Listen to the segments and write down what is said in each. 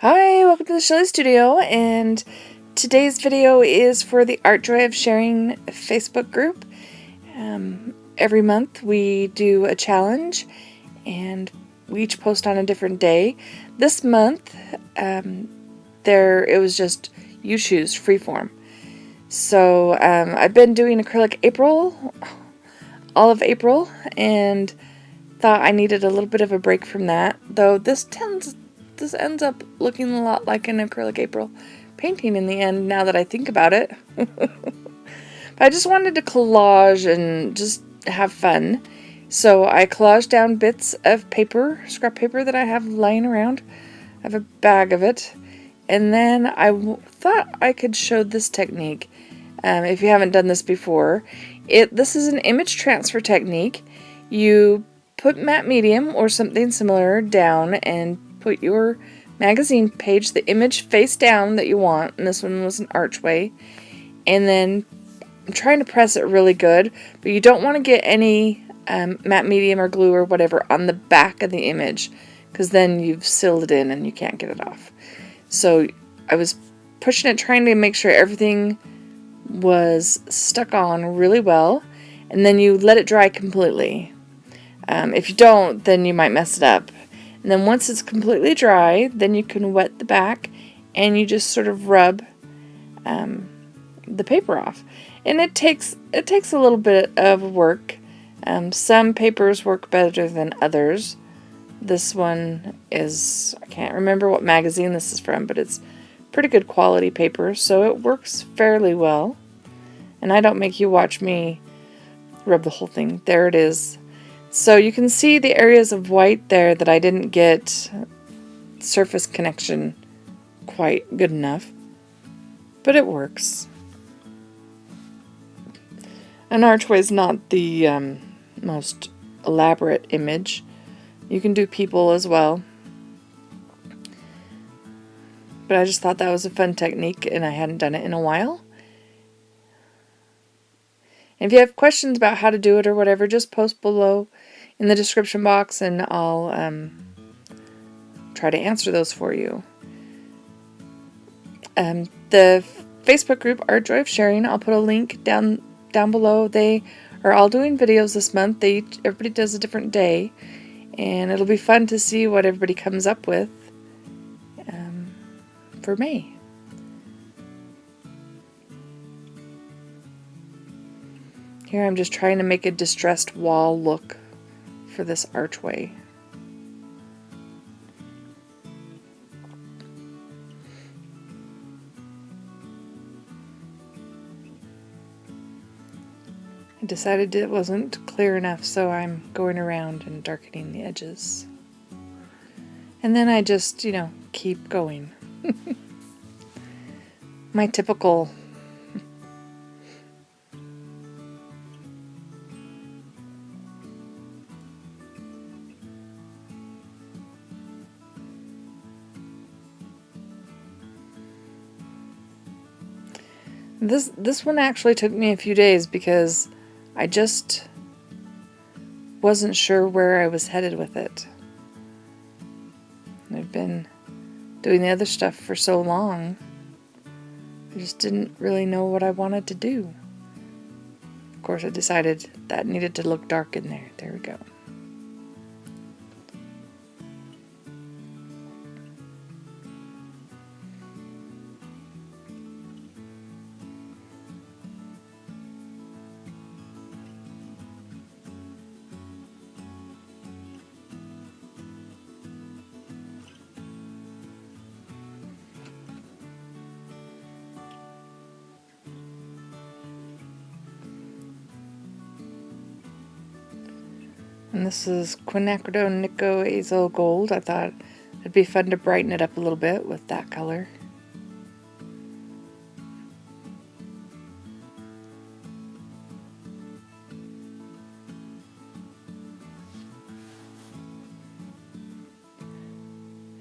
Hi, welcome to the Shelley Studio, and today's video is for the Archway of Sharing Facebook group. Every month we do a challenge, and we each post on a different day. This month, it was just you choose freeform. So I've been doing acrylic April, all of April, and thought I needed a little bit of a break from that. Though this ends up looking a lot like an acrylic April painting in the end, now that I think about it. But I just wanted to collage and just have fun. So I collaged down bits of paper, scrap paper that I have lying around. I have a bag of it. And then I thought I could show this technique. If you haven't done this before, this is an image transfer technique. You put matte medium or something similar down and put your magazine page, the image face down that you want, and this one was an Archway, and then I'm trying to press it really good, but you don't want to get any matte medium or glue or whatever on the back of the image, because then you've sealed it in and you can't get it off. So I was pushing it, trying to make sure everything was stuck on really well, and then you let it dry completely. If you don't, then you might mess it up. And then once it's completely dry, then you can wet the back and you just sort of rub the paper off. And it takes a little bit of work. Some papers work better than others. This one is, I can't remember what magazine this is from, but it's pretty good quality paper, so it works fairly well. And I don't make you watch me rub the whole thing. There it is. So you can see the areas of white there that I didn't get surface connection quite good enough, but it works. An archway is not the most elaborate image. You can do people as well. But I just thought that was a fun technique, and I hadn't done it in a while. And if you have questions about how to do it or whatever, just post below in the description box, and I'll try to answer those for you. The Facebook group Archway of Sharing, I'll put a link down below. They are all doing videos this month. Everybody does a different day, and it'll be fun to see what everybody comes up with for May. Here I'm just trying to make a distressed wall look for this archway. I decided it wasn't clear enough, so I'm going around and darkening the edges. And then I just, keep going. My typical This one actually took me a few days because I just wasn't sure where I was headed with it. I've been doing the other stuff for so long, I just didn't really know what I wanted to do. Of course, I decided that needed to look dark in there. There we go. And this is Quinacridone Nico Azo Gold. I thought it'd be fun to brighten it up a little bit with that color.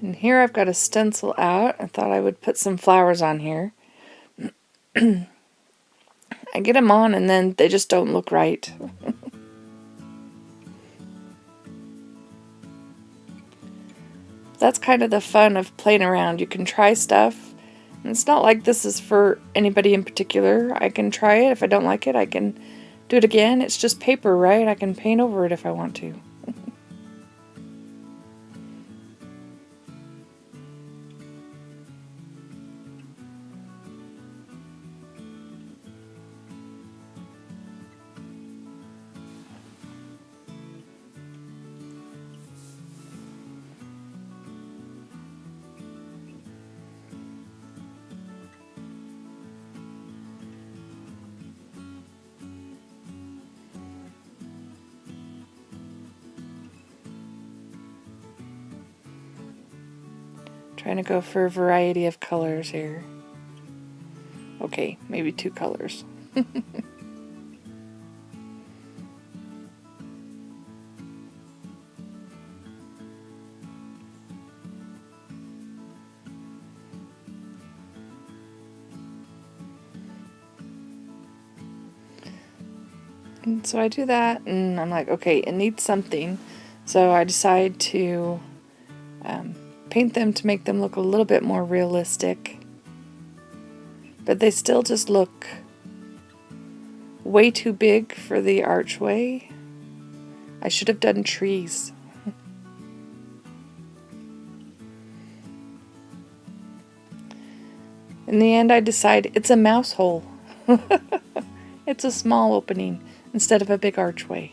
And here I've got a stencil out. I thought I would put some flowers on here. I get them on and then they just don't look right. that's kind of the fun of playing around. You can try stuff. And it's not like this is for anybody in particular. I can try it. If I don't like it, I can do it again. It's just paper, right? I can paint over it if I want to. Trying to go for a variety of colors here. Okay, maybe 2 colors. And so I do that, and I'm like, okay, it needs something. So I decide to paint them to make them look a little bit more realistic. But they still just look way too big for the archway. I should have done trees. In the end, I decide it's a mouse hole. It's a small opening instead of a big archway.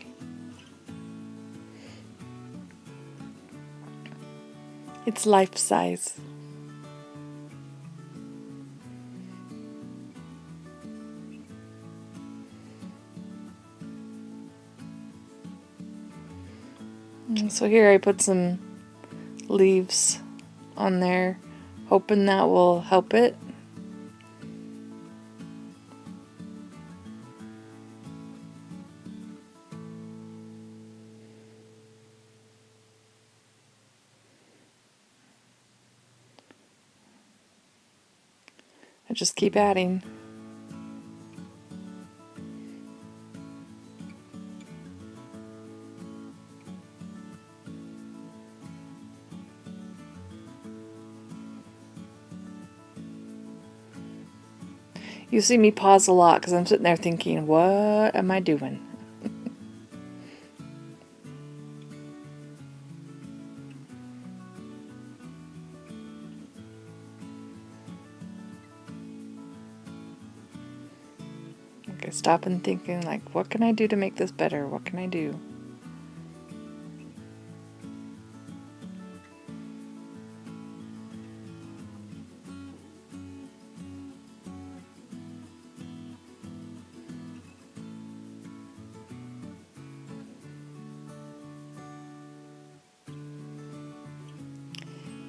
It's life size. So here I put some leaves on there, hoping that will help it. I just keep adding. You see me pause a lot because I'm sitting there thinking, what am I doing? Okay, stop and thinking, like, what can I do to make this better? What can I do?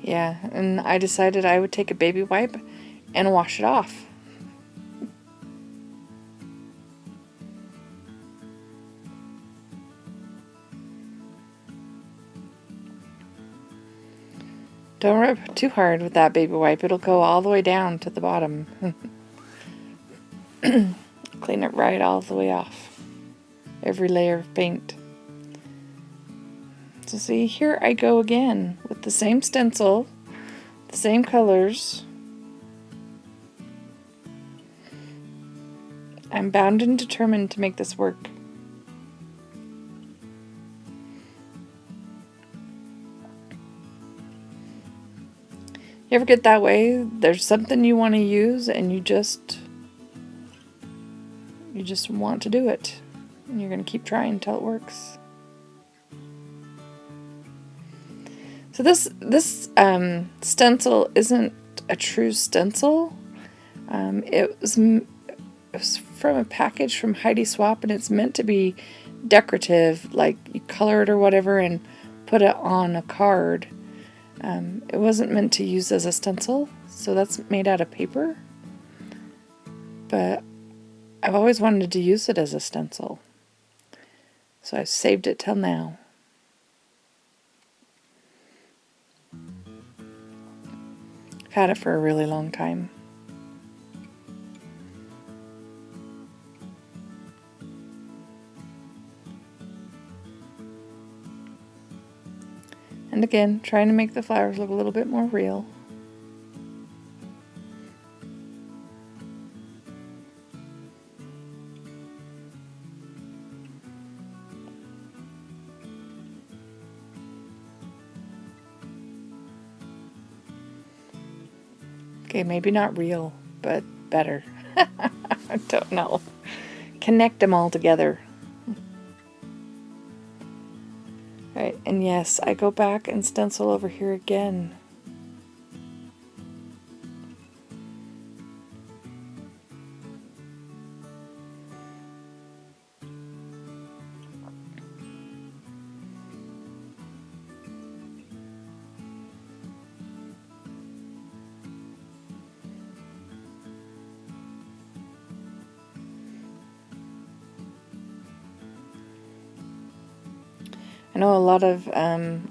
Yeah, and I decided I would take a baby wipe and wash it off. Don't rub too hard with that baby wipe. It'll go all the way down to the bottom. Clean it right all the way off. Every layer of paint. So see, here I go again with the same stencil, the same colors. I'm bound and determined to make this work. You ever get that way? There's something you want to use and you just want to do it. And you're going to keep trying until it works. So this stencil isn't a true stencil. It was from a package from Heidi Swap, and it's meant to be decorative, like you color it or whatever and put it on a card. It wasn't meant to use as a stencil, so that's made out of paper. But I've always wanted to use it as a stencil, so I've saved it till now. I've had it for a really long time. And And again, trying to make the flowers look a little bit more real. Okay, maybe not real, but better. I don't know. Connect them all together. Alright, and yes, I go back and stencil over here again. I know a lot of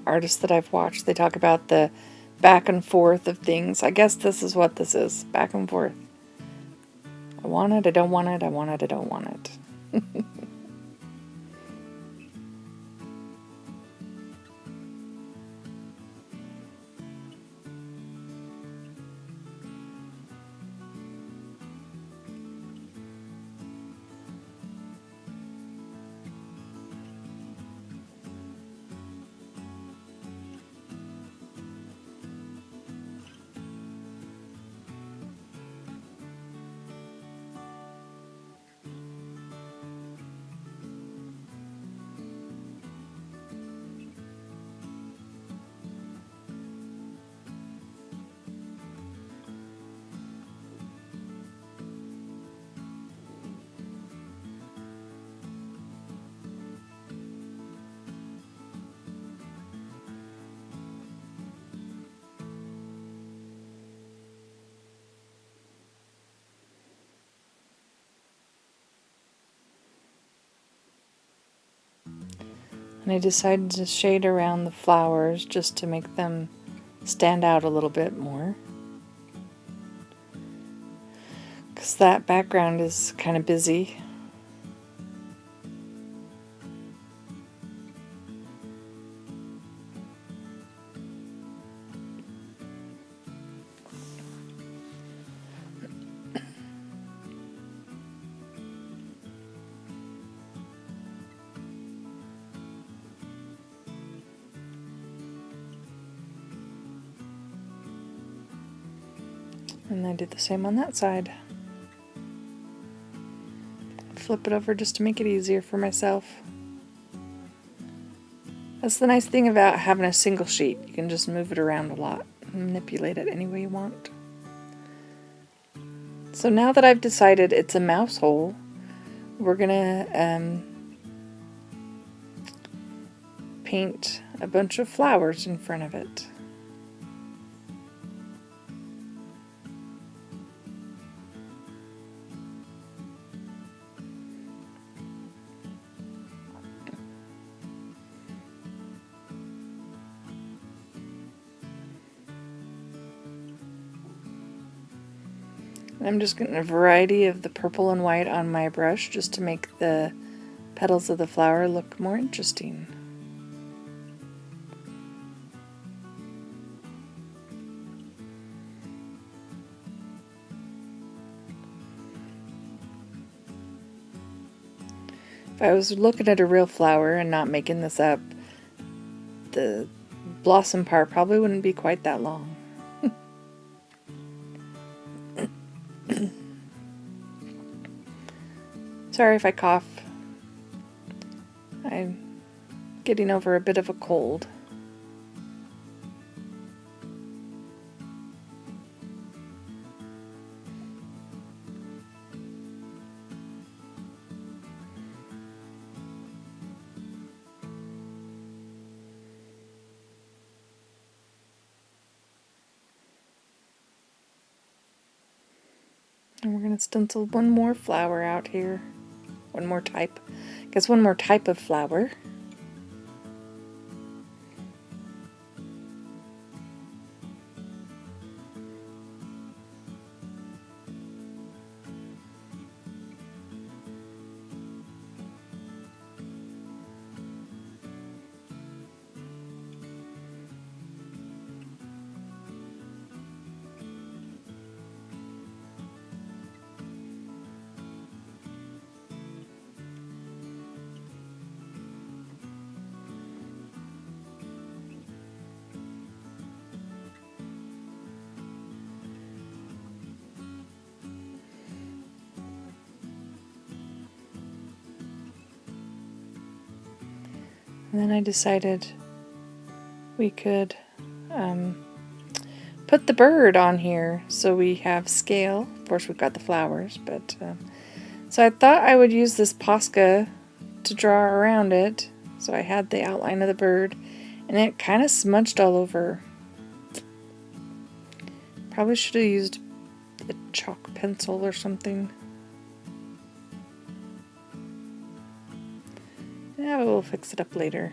artists that I've watched, they talk about the back and forth of things. I guess this is what this is, back and forth. I want it, I don't want it, I want it, I don't want it. And I decided to shade around the flowers just to make them stand out a little bit more. Because that background is kind of busy. And I did the same on that side. Flip it over just to make it easier for myself. That's the nice thing about having a single sheet. You can just move it around a lot, manipulate it any way you want. So now that I've decided it's a mouse hole, we're gonna paint a bunch of flowers in front of it. I'm just getting a variety of the purple and white on my brush just to make the petals of the flower look more interesting. If I was looking at a real flower and not making this up, the blossom part probably wouldn't be quite that long. Sorry if I cough. I'm getting over a bit of a cold. And we're going to stencil one more flower out here. One more type. I guess one more type of flower. And then I decided we could put the bird on here, so we have scale. Of course, we've got the flowers, but so I thought I would use this Posca to draw around it. So I had the outline of the bird, and it kind of smudged all over. Probably should have used a chalk pencil or something. Yeah, we'll fix it up later.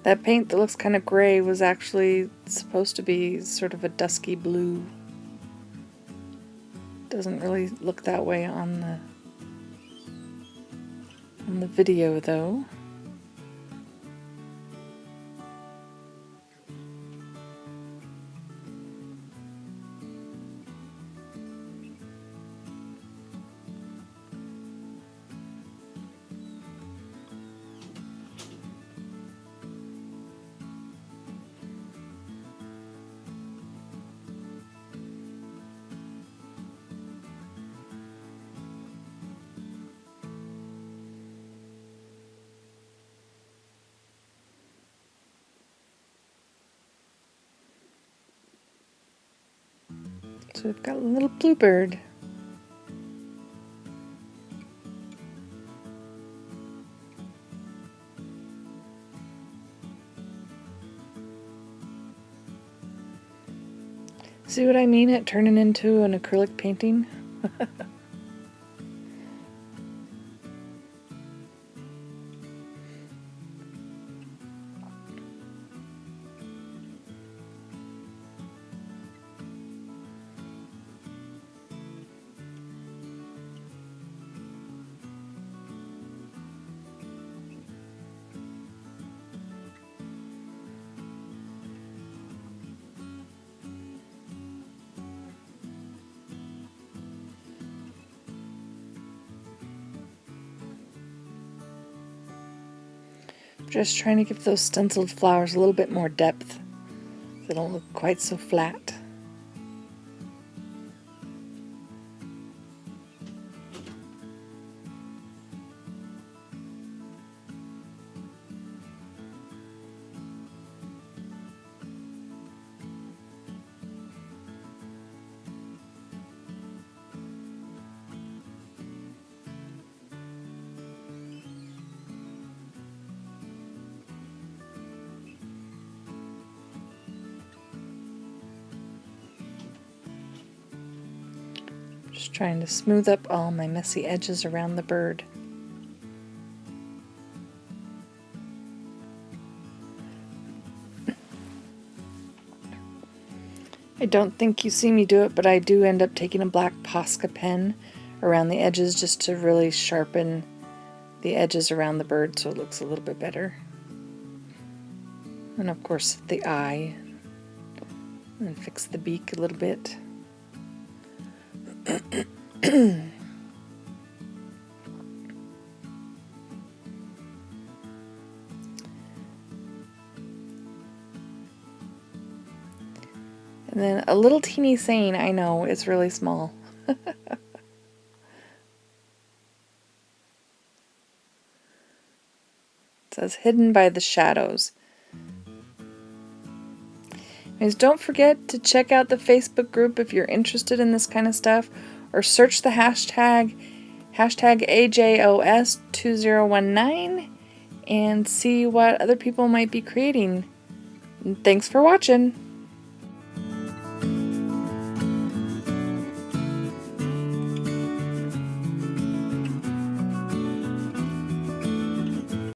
That paint that looks kind of gray was actually supposed to be sort of a dusky blue. Doesn't really look that way on the video though. So we've got a little bluebird. See what I mean? It turning into an acrylic painting? Just trying to give those stenciled flowers a little bit more depth. They don't look quite so flat. Just trying to smooth up all my messy edges around the bird. I don't think you see me do it, but I do end up taking a black Posca pen around the edges just to really sharpen the edges around the bird so it looks a little bit better. And of course the eye. And fix the beak a little bit. And then a little teeny saying, I know, it's really small. It says hidden by the shadows. Anyways, don't forget to check out the Facebook group if you're interested in this kind of stuff, or search the hashtag AJOS2019 and see what other people might be creating. And thanks for watching.